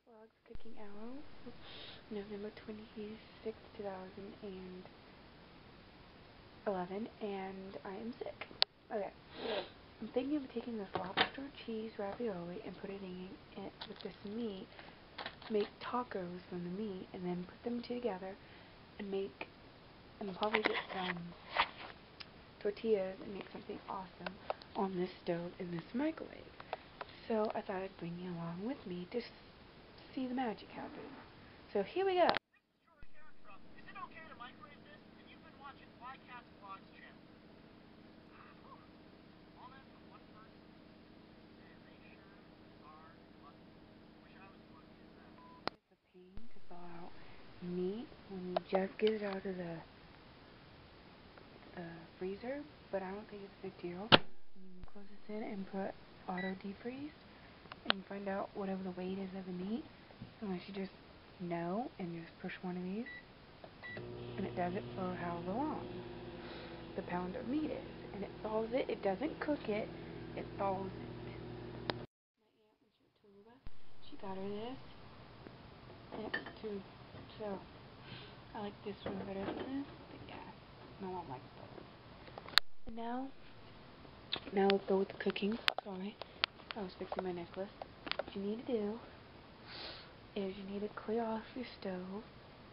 Vlogs Cooking Hour, November 26th, 2011, and I am sick. Okay, I'm thinking of taking this lobster cheese ravioli and putting it with this meat, make tacos from the meat, and then put them together and probably get some tortillas and make something awesome on this stove in this microwave. So I thought I'd bring you along with me to see the magic happen. So here we go. Is it okay to microwave this? And you've been watching Flycats Vlogs channel. All that for one person. And they sure are lucky. Wish I was as lucky as them. It's a pain to thaw out meat when you just get it out of the freezer, but I don't think it's a big deal. You can close this in and put auto defreeze and find out whatever the weight is of the meat, unless you just know and just push one of these and it does it for however long the pound of meat is, and it thaws it. It doesn't cook it, it thaws it. My aunt, when she went to Aruba, she got her this, and it's too, so I like this one better than this, but yeah, no one likes both. And now let's go with the cooking. Sorry, I was fixing my necklace. What you need to do is you need to clear off your stove,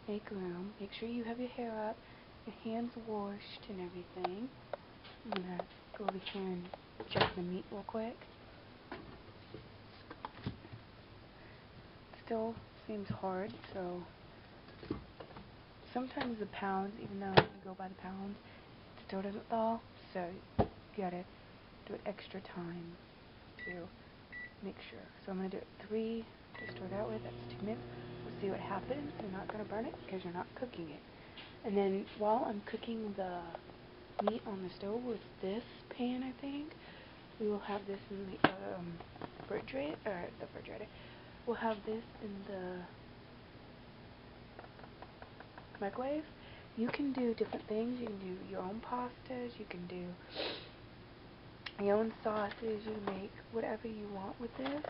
make room, make sure you have your hair up, your hands washed and everything. I'm gonna go over here and check the meat real quick. Still seems hard, so sometimes the pounds, even though you go by the pounds, it still doesn't thaw, so you gotta do it extra time to make sure. So I'm gonna do it 3 to start out with. That's 2 minutes. We'll see what happens. You're not gonna burn it because you're not cooking it. And then while I'm cooking the meat on the stove with this pan, I think we will have this in the refrigerator. We'll have this in the microwave. You can do different things. You can do your own pastas. You can do your own sauces. You can make whatever you want with this.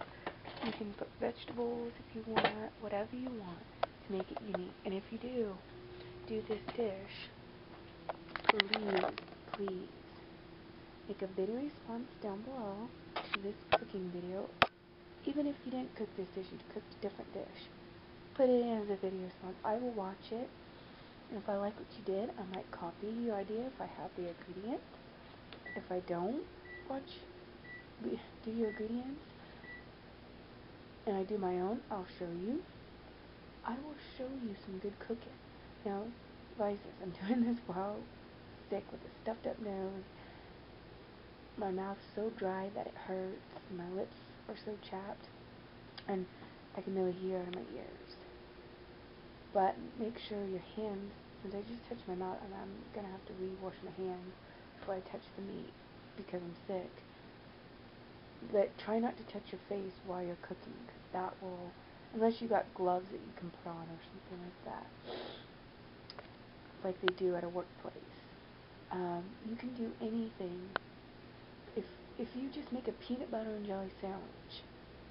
You can put vegetables if you want, whatever you want to make it unique. And if you do this dish, please make a video response down below to this cooking video. Even if you didn't cook this dish, you cooked a different dish, put it in as a video response. I will watch it, and if I like what you did, I might copy your idea if I have the ingredients. If I don't do your ingredients and I do my own, I'll show you. I will show you some good cooking. Now, like this, I'm doing this while sick with a stuffed up nose. My mouth's so dry that it hurts. My lips are so chapped, and I can really hear out of my ears. But make sure your hands, since I just touched my mouth, and I'm gonna have to re-wash my hands before I touch the meat because I'm sick. But try not to touch your face while you're cooking, because that will, unless you got gloves that you can put on or something like that, like they do at a workplace. You can do anything. If you just make a peanut butter and jelly sandwich,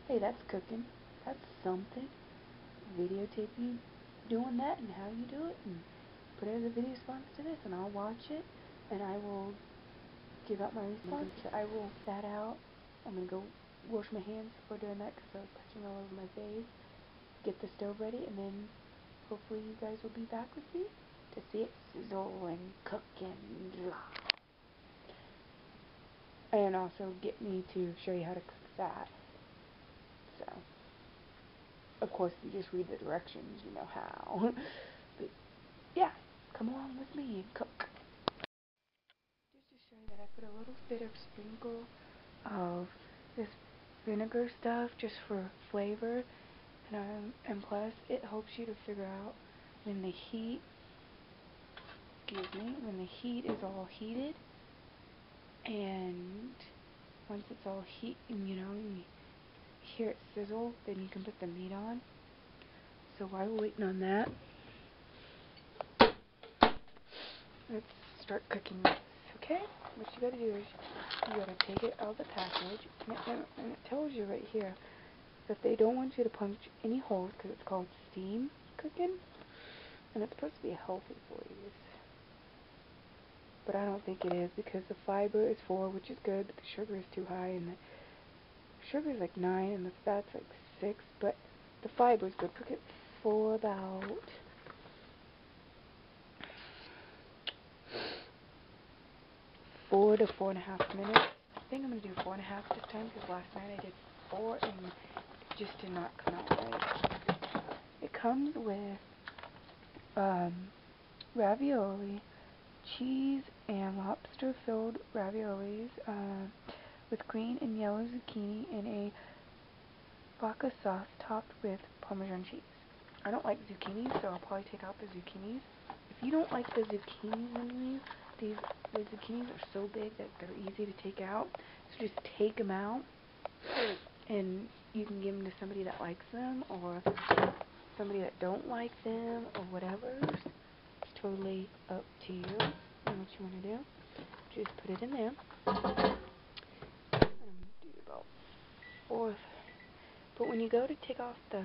hey, that's cooking. That's something. Videotape you doing that and how you do it, and put it as a video response to this, and I'll watch it, and I will give out my response. I will that out. I'm gonna go wash my hands before doing that because I was touching all over my face. Get the stove ready, and then hopefully you guys will be back with me to see it sizzle and cook and and also get me to show you how to cook that. So, of course, if you just read the directions, you know how. But yeah, come along with me and cook. Just to show you that I put a little bit of sprinkle of this vinegar stuff just for flavor, and plus it helps you to figure out when the heat, when the heat is all heated, and once it's all heat, and you hear it sizzle, then you can put the meat on. So while we're waiting on that, let's start cooking this, okay? What you gotta do is you gotta take it out of the package, and it tells you right here But they don't want you to punch any holes because it's called steam cooking. And it's supposed to be healthy for you. But I don't think it is because the fiber is 4, which is good, but the sugar is too high. And the sugar is like 9 and the fat's like 6. But the fiber is good. Cook it for about 4 to 4.5 minutes. I think I'm going to do 4.5 this time because last night I did 4 and it just did not come out right. It comes with ravioli, cheese and lobster filled raviolis with green and yellow zucchini and a vodka sauce topped with Parmesan cheese. I don't like zucchini, so I'll probably take out the zucchinis. If you don't like the zucchinis in these, the zucchinis are so big that they're easy to take out. So just take them out, and you can give them to somebody that likes them, or somebody that don't like them, or whatever. It's totally up to you and what you want to do. Just put it in there. I'm going to do about 4. But when you go to take off the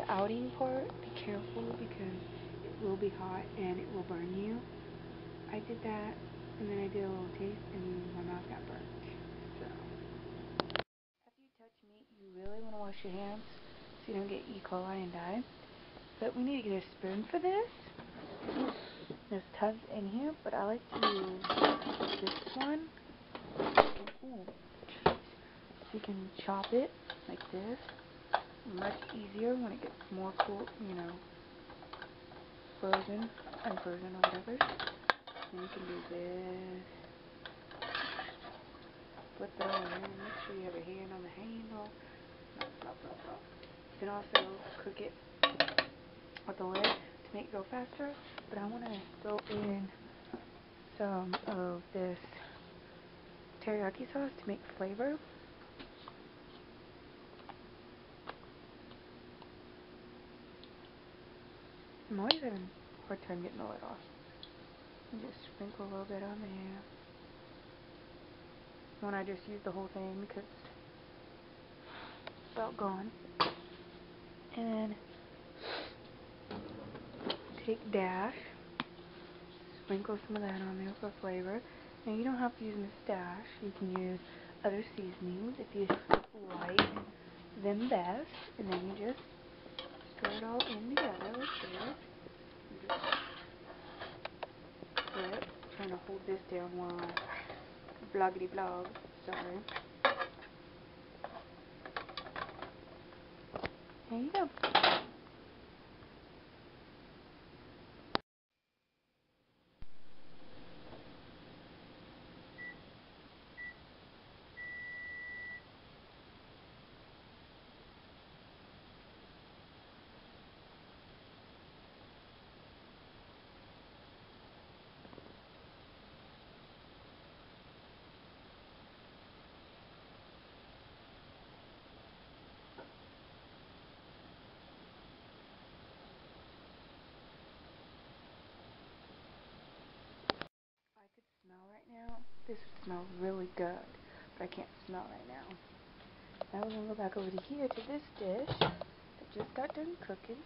outing part, be careful because it will be hot and it will burn you. I did that, and then I did a little taste, and my mouth got burnt. So, after you touch meat, you really want to wash your hands so you don't get E. coli and die. But we need to get a spoon for this. There's tons in here, but I like to use this one. Ooh, so you can chop it like this. Much easier when it gets more cool, frozen, unfrozen or whatever. Then you can do this. Put that in. Make sure you have a hand on the handle. You can also cook it with the lid to make it go faster. But I want to throw in some of this teriyaki sauce to make flavor. I'm always having a hard time getting the lid off. And just sprinkle a little bit on there. When I just use the whole thing because it's about gone. And then take dash, sprinkle some of that on there for flavor. Now you don't have to use Dash. You can use other seasonings if you like them best. And then you just stir it all in together like this. But I'm trying to hold this down while I vloggity vlog. Sorry. There you go. Smell right now. This would smell really good, but I can't smell right now. Now we're going to go back over to here to this dish that just got done cooking.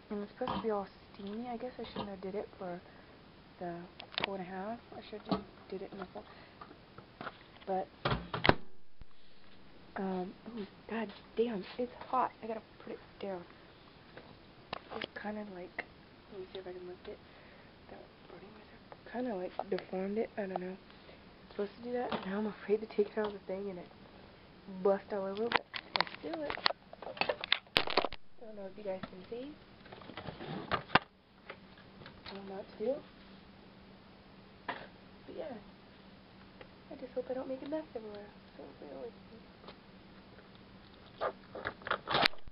And it's supposed to be all steamy. I guess I shouldn't have did it for the 4.5. I should have did it in the 4. But, oh, god damn, it's hot. I gotta put it down. It's kind of like, let me see if I can lift it without burning myself. Kind of like deformed it. I don't know. Supposed to do that. Now I'm afraid to take it out of the thing and it bust all over, but let's do it. I don't know if you guys can see what I'm about to do. But yeah. I just hope I don't make a mess everywhere. So really.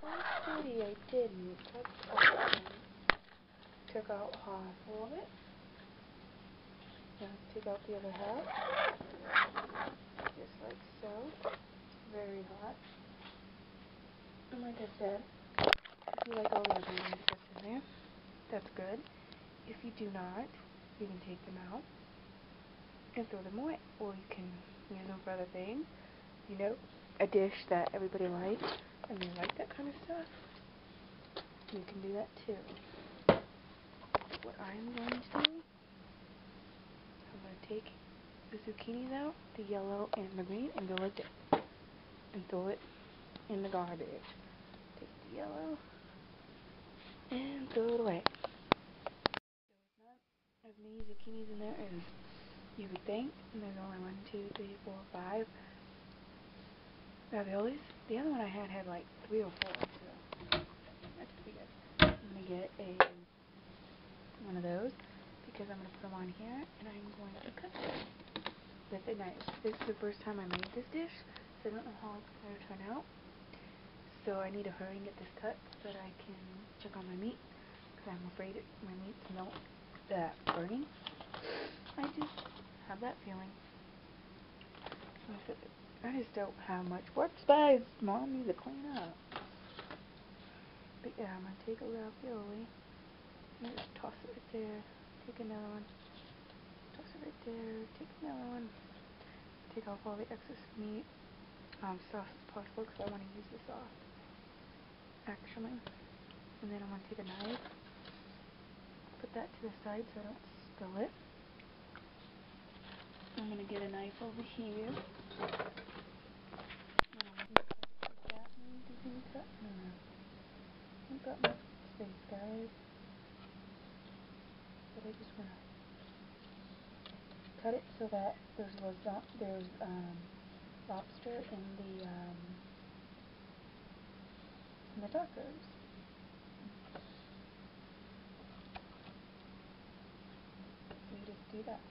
Hopefully I didn't. That's awesome. Took out half of it. Now let's take out the other half. Just like so. Very hot. And like I said, if you like all the ingredients that's in there, that's good. If you do not, you can take them out and throw them away. Or you can use them for other things. a dish that everybody likes, and they like that kind of stuff, you can do that too. What I'm going to do, I'm going to take the zucchinis out, the yellow and the green, and go like this, and throw it in the garbage. Take the yellow and throw it away. There's not as many zucchinis in there as you would think, and there's only 1, 2, 3, 4, 5 raviolis. The other one I had like 3 or 4, so that's pretty good. I'm gonna get one of those because I'm gonna put them on here, and I'm going to cut them with a knife. This is the first time I made this dish, so I don't know how it's going to turn out. So I need to hurry and get this cut so that I can check on my meat, because I'm afraid my meat's not burning. I just have that feeling. I just don't have much work space. Mom needs to clean up. But yeah, I'm going to take a ravioli and just toss it right there. Take another one. Toss it right there. Take another one. Take off all the excess meat. Sauce as possible, because I want to use the sauce, actually. And then I'm going to take a knife. Put that to the side so I don't spill it. I'm going to get a knife over here. And I'm going to cut it like that. Can you cut? No. I've got my space, guys. But I just want to cut it so that there's lobster in the tacos. So you just do that.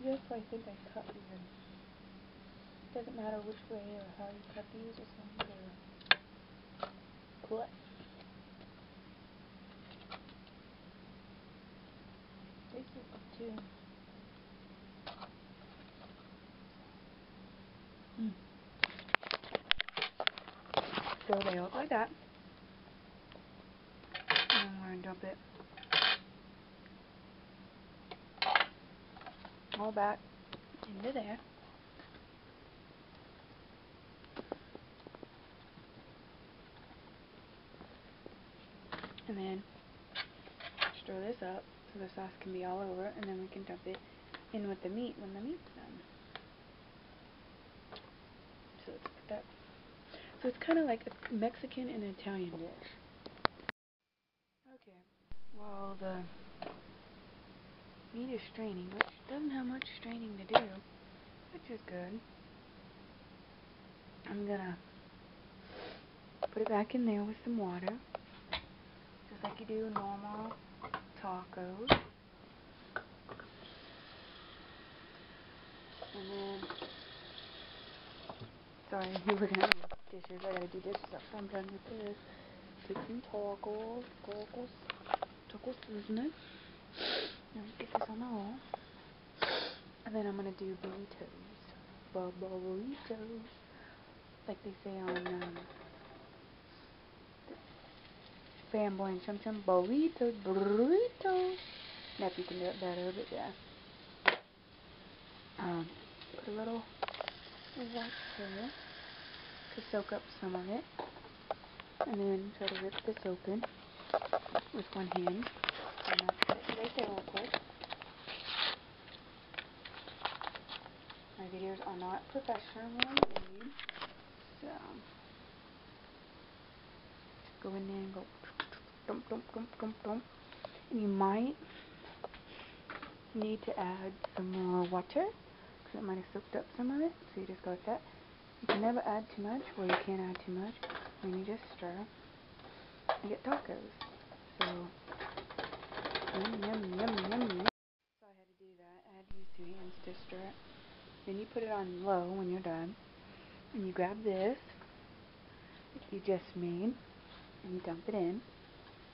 Yes, I think I cut weird. It doesn't matter which way or how you cut these, as long as they're cool. They feel good too. So they look like that. And I'm going to dump it all back into there. And then stir this up so the sauce can be all over, and then we can dump it in with the meat when the meat's done. So it's like that. So it's kind of like a Mexican and Italian dish. Okay, while the meat is straining, which doesn't have much straining to do, which is good, I'm gonna put it back in there with some water, just like you do normal tacos. And then, sorry, you're looking at my dishes. I gotta do dishes after I'm done with this. Take some tacos, isn't it? Now get this on the roll. And then I'm gonna do burritos. Burritos. Like they say on Fanboy and Chum Chum. Burritos. Now if you can do it better, but yeah. Put a little water to soak up some of it. And then try to rip this open with one hand. I'm going to cut it right there real quick. My videos are not professionally made, so go in there and go dump, dump, dump, dump, dump. And you might need to add some more water, because it might have soaked up some of it, so you just go like that. You can never add too much, or you can't add too much, when you just stir and get tacos. So, yum, yum, yum, yum, yum. So I had to do that. I had to use 2 hands to stir it. Then you put it on low when you're done, and you grab this that you just made, and you dump it in.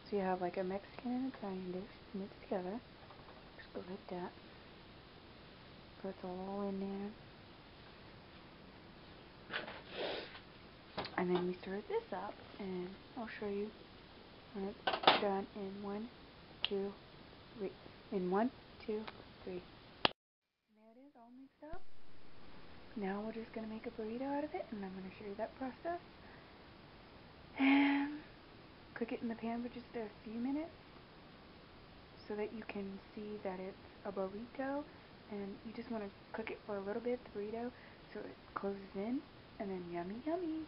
So you have like a Mexican and Italian dish mixed together. Just go like that. So it's all in there. And then we stir this up, and I'll show you when it's done in 1, 2, 3. In 1, 2, 3. And there it is, all mixed up. Now we're just going to make a burrito out of it, and I'm going to show you that process. And cook it in the pan for just a few minutes so that you can see that it's a burrito. And you just want to cook it for a little bit, the burrito, so it closes in, and then yummy, yummy.